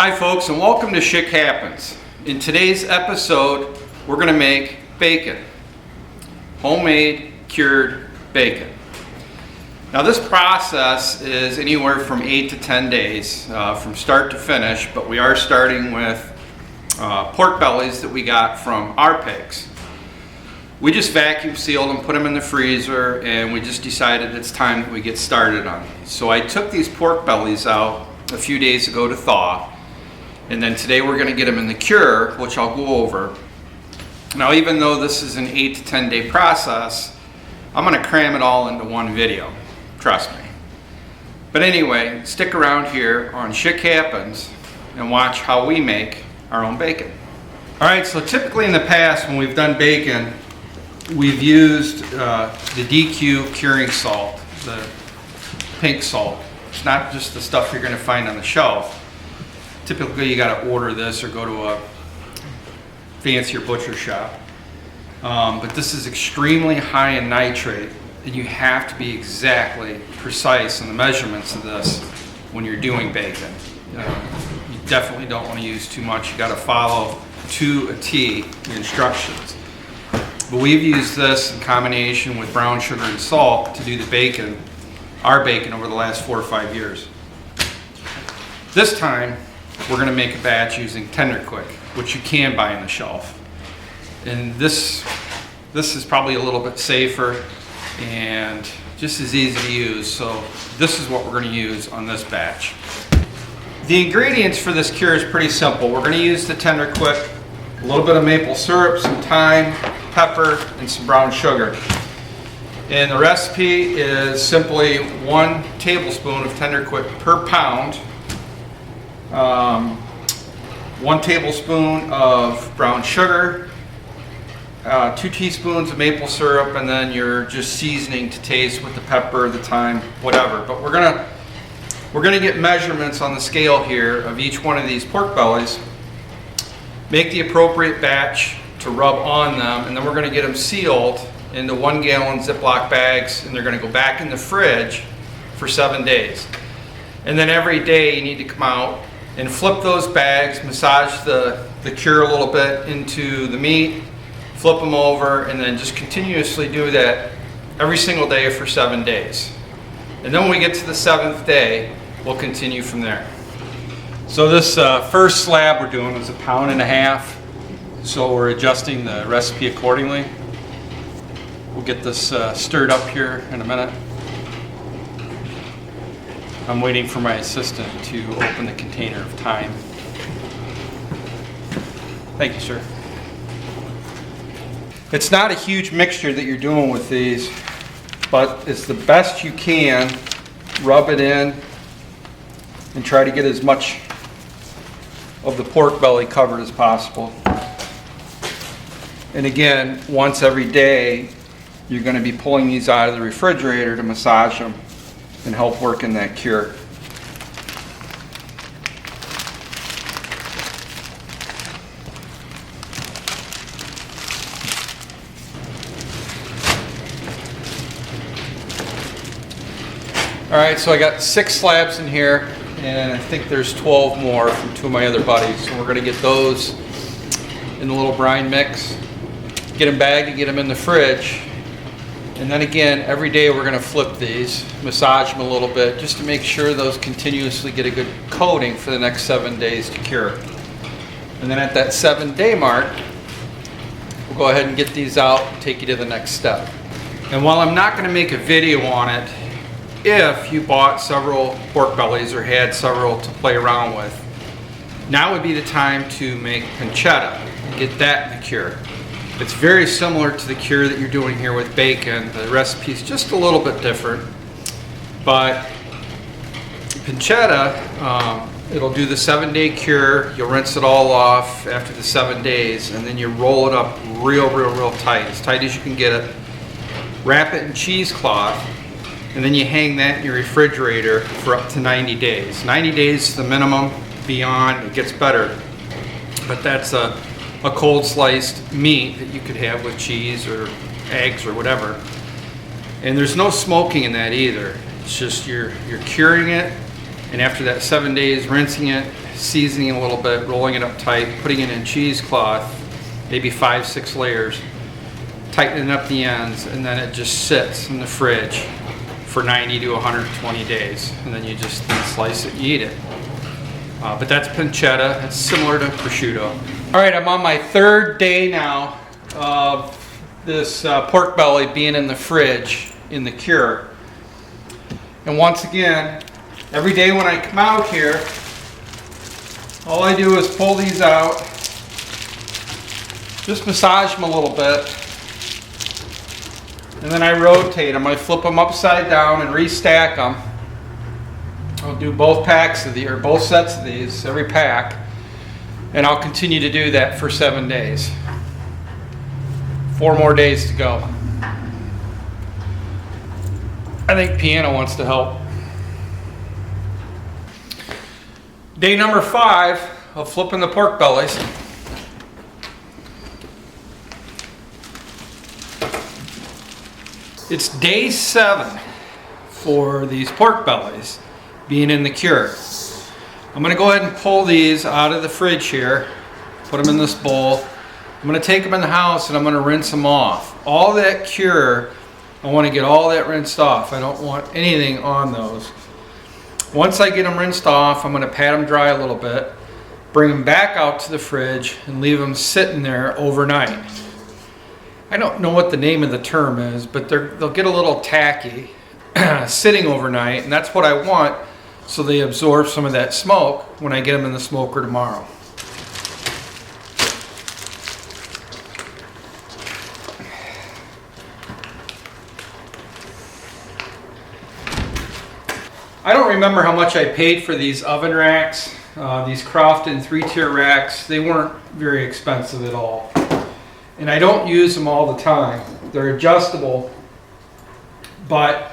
Hi folks, and welcome to Schick Happens. In today's episode, we're going to make bacon. Homemade cured bacon. Now this process is anywhere from 8 to 10 days from start to finish, but we are starting with pork bellies that we got from our pigs. We just vacuum sealed them, put them in the freezer, and we just decided it's time that we get started on these. So I took these pork bellies out a few days ago to thaw. And then today we're going to get them in the cure, which I'll go over. Now, even though this is an 8 to 10 day process, I'm going to cram it all into one video. Trust me. But anyway, stick around here on Schick Happens and watch how we make our own bacon. Alright, so typically in the past when we've done bacon, we've used the DQ curing salt, the pink salt. It's not just the stuff you're going to find on the shelf. Typically you got to order this or go to a fancier butcher shop. But this is extremely high in nitrate, and you have to be exactly precise in the measurements of this when you're doing bacon. You definitely don't want to use too much. You got to follow to a T the instructions. But we've used this in combination with brown sugar and salt to do the bacon, our bacon, over the last 4 or 5 years. This time we're going to make a batch using Tender Quick, which you can buy on the shelf. And this is probably a little bit safer and just as easy to use. So this is what we're going to use on this batch. The ingredients for this cure is pretty simple. We're going to use the Tender Quick, a little bit of maple syrup, some thyme, pepper, and some brown sugar. And the recipe is simply 1 tablespoon of Tender Quick per pound. 1 tablespoon of brown sugar, 2 teaspoons of maple syrup, and then you're just seasoning to taste with the pepper, the thyme, whatever. But we're gonna get measurements on the scale here of each one of these pork bellies, make the appropriate batch to rub on them, and then we're gonna get them sealed into 1 gallon Ziploc bags, and they're gonna go back in the fridge for 7 days. And then every day you need to come out and flip those bags, massage the cure a little bit into the meat, flip them over, and then just continuously do that every single day for 7 days. And then when we get to the 7th day, we'll continue from there. So this first slab we're doing is 1.5 pounds, so we're adjusting the recipe accordingly. We'll get this stirred up here in a minute. I'm waiting for my assistant to open the container of thyme. Thank you, sir. It's not a huge mixture that you're doing with these, but it's the best you can. Rub it in and try to get as much of the pork belly covered as possible. And again, once every day, you're going to be pulling these out of the refrigerator to massage them and help work in that cure. Alright, so I got 6 slabs in here, and I think there's 12 more from 2 of my other buddies. So we're going to get those in a little brine mix, get them bagged and get them in the fridge. And then again, every day we're going to flip these, massage them a little bit, just to make sure those continuously get a good coating for the next 7 days to cure. And then at that 7-day mark, we'll go ahead and get these out and take you to the next step. And while I'm not going to make a video on it, if you bought several pork bellies or had several to play around with, now would be the time to make pancetta and get that in the cure. It's very similar to the cure that you're doing here with bacon. The recipe is just a little bit different, but pancetta, it'll do the 7-day cure. You'll rinse it all off after the 7 days, and then you roll it up real tight as you can get it. Wrap it in cheesecloth, and then you hang that in your refrigerator for up to 90 days. 90 days is the minimum. Beyond, it gets better, but that's a cold sliced meat that you could have with cheese or eggs or whatever. And there's no smoking in that either. It's just you're curing it, and after that 7 days, rinsing it, seasoning a little bit, rolling it up tight, putting it in cheesecloth, maybe 5-6 layers, tightening up the ends, and then it just sits in the fridge for 90 to 120 days. And then you just slice it and eat it. But that's pancetta. It's similar to prosciutto. All right, I'm on my 3rd day now of this pork belly being in the fridge in the cure. And once again, every day when I come out here, all I do is pull these out, just massage them a little bit, and then I rotate them. I flip them upside down and restack them. I'll do both packs of these, or both sets of these, every pack, and I'll continue to do that for 7 days. 4 more days to go. I think Piano wants to help. Day number 5 of flipping the pork bellies. It's day 7 for these pork bellies being in the cure. I'm going to go ahead and pull these out of the fridge here, put them in this bowl. I'm going to take them in the house and I'm going to rinse them off. All that cure, I want to get all that rinsed off. I don't want anything on those. Once I get them rinsed off, I'm going to pat them dry a little bit, bring them back out to the fridge and leave them sitting there overnight. I don't know what the name of the term is, but they'll get a little tacky sitting overnight, and that's what I want, so they absorb some of that smoke when I get them in the smoker tomorrow. I don't remember how much I paid for these oven racks, these Crofton 3-tier racks. They weren't very expensive at all. And I don't use them all the time. They're adjustable, but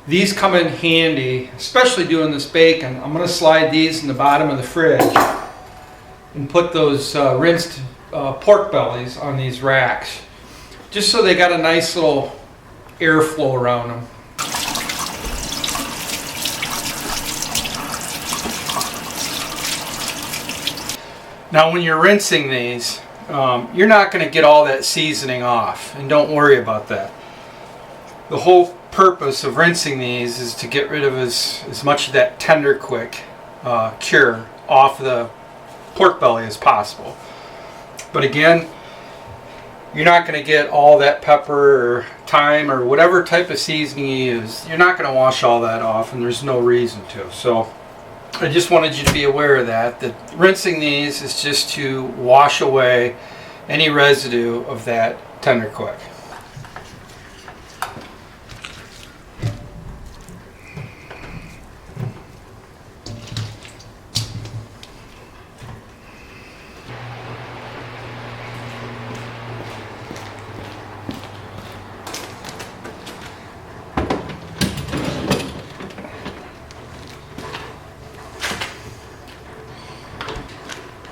these come in handy, especially doing this bacon. I'm going to slide these in the bottom of the fridge and put those rinsed pork bellies on these racks, just so they got a nice little airflow around them. Now when you're rinsing these, you're not going to get all that seasoning off, and don't worry about that. The whole purpose of rinsing these is to get rid of as much of that tender quick cure off the pork belly as possible. But again, you're not going to get all that pepper or thyme or whatever type of seasoning you use. You're not going to wash all that off, and there's no reason to. So I just wanted you to be aware of that rinsing these is just to wash away any residue of that tender quick.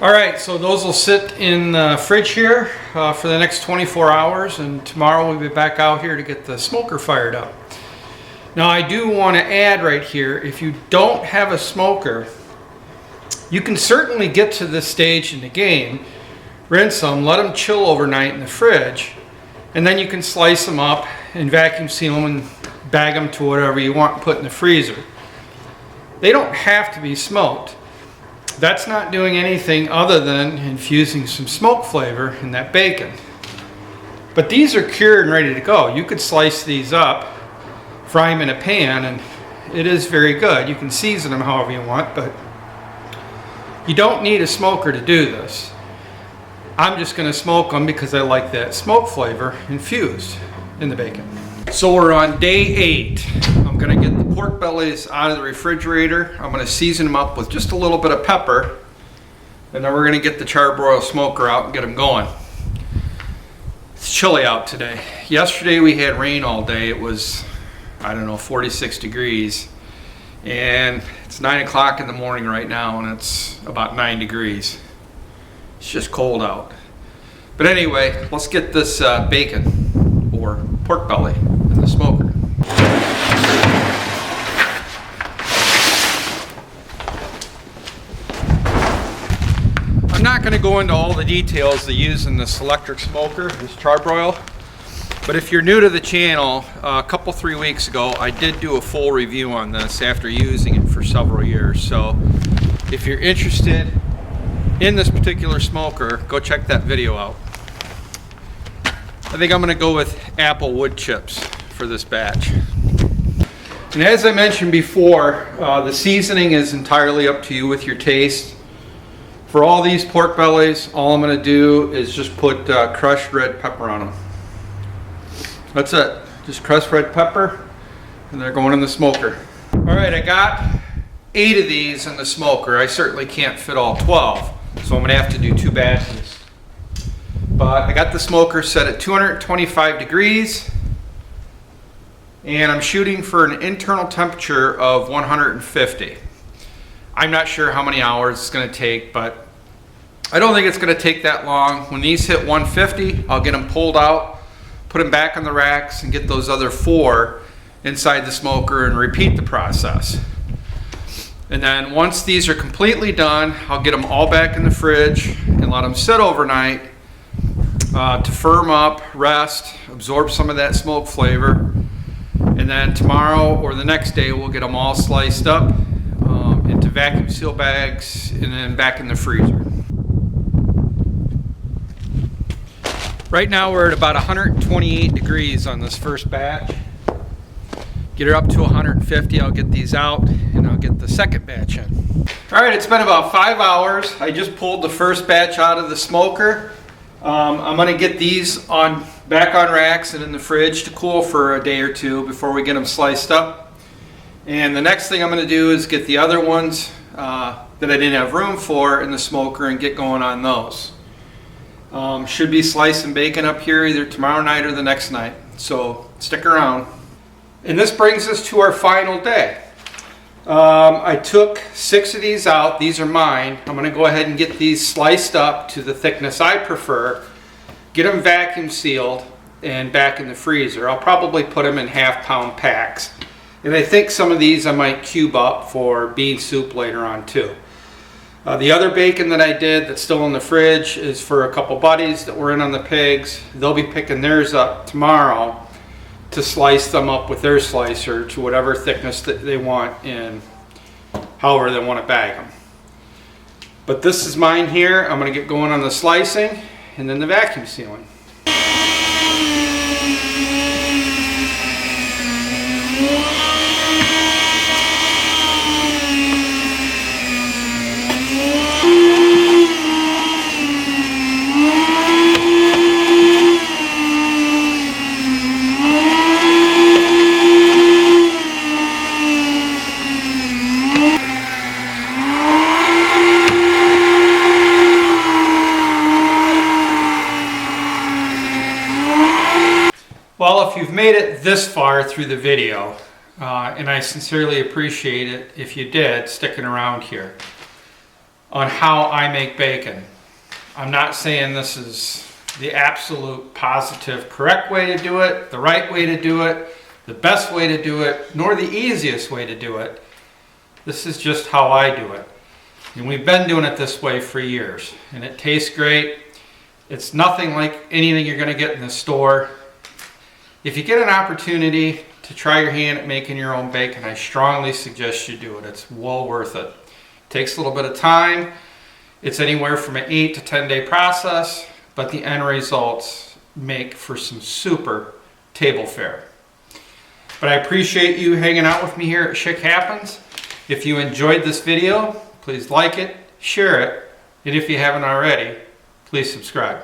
All right, so those will sit in the fridge here for the next 24 hours, and tomorrow we'll be back out here to get the smoker fired up. Now I do want to add right here, if you don't have a smoker, you can certainly get to this stage in the game, rinse them, let them chill overnight in the fridge, and then you can slice them up and vacuum seal them and bag them to whatever you want and put in the freezer. They don't have to be smoked. That's not doing anything other than infusing some smoke flavor in that bacon. But these are cured and ready to go. You could slice these up, fry them in a pan, and it is very good. You can season them however you want, but you don't need a smoker to do this. I'm just going to smoke them because I like that smoke flavor infused in the bacon. So we're on day 8. I'm going to get the pork bellies out of the refrigerator. I'm going to season them up with just a little bit of pepper, and then we're going to get the charbroil smoker out and get them going. It's chilly out today. Yesterday we had rain all day. It was, I don't know, 46 degrees, and it's 9 o'clock in the morning right now, and it's about 9 degrees. It's just cold out. But anyway, let's get this bacon or pork belly in the smoker. not going to go into all the details they use in this electric smoker, this charbroil. But if you're new to the channel, a couple, 3 weeks ago, I did do a full review on this after using it for several years. So if you're interested in this particular smoker, go check that video out. I think I'm going to go with apple wood chips for this batch. And as I mentioned before, the seasoning is entirely up to you with your taste. For all these pork bellies, all I'm going to do is just put crushed red pepper on them. That's it. Just crushed red pepper, and they're going in the smoker. All right, I got 8 of these in the smoker. I certainly can't fit all 12, so I'm going to have to do 2 batches. But I got the smoker set at 225 degrees, and I'm shooting for an internal temperature of 150. I'm not sure how many hours it's going to take, but I don't think it's going to take that long. When these hit 150, I'll get them pulled out, put them back on the racks, and get those other 4 inside the smoker and repeat the process. And then once these are completely done, I'll get them all back in the fridge and let them sit overnight to firm up, rest, absorb some of that smoke flavor. And then tomorrow or the next day, we'll get them all sliced up into vacuum seal bags and then back in the freezer. Right now we're at about 128 degrees on this first batch. Get her up to 150, I'll get these out and I'll get the second batch in. All right, it's been about 5 hours. I just pulled the first batch out of the smoker. I'm gonna get these back on racks and in the fridge to cool for a day or 2 before we get them sliced up. And the next thing I'm gonna do is get the other ones that I didn't have room for in the smoker and get going on those. Should be slicing bacon up here either tomorrow night or the next night, so stick around. And this brings us to our final day. I took 6 of these out. These are mine. I'm going to go ahead and get these sliced up to the thickness I prefer, get them vacuum sealed and back in the freezer. I'll probably put them in half-pound packs. And I think some of these I might cube up for bean soup later on too. The other bacon that I did that's still in the fridge is for a couple buddies that were in on the pigs. They'll be picking theirs up tomorrow to slice them up with their slicer to whatever thickness that they want and however they want to bag them. But this is mine here. I'm going to get going on the slicing and then the vacuum sealing. Well, if you've made it this far through the video, and I sincerely appreciate it if you did, sticking around here, on how I make bacon. I'm not saying this is the absolute positive correct way to do it, the right way to do it, the best way to do it, nor the easiest way to do it. This is just how I do it. And we've been doing it this way for years, and it tastes great. It's nothing like anything you're going to get in the store. If you get an opportunity to try your hand at making your own bacon, I strongly suggest you do it. It's well worth it. It takes a little bit of time. It's anywhere from an 8 to 10 day process, but the end results make for some super table fare. But I appreciate you hanging out with me here at Schick Happens. If you enjoyed this video, please like it, share it, and if you haven't already, please subscribe.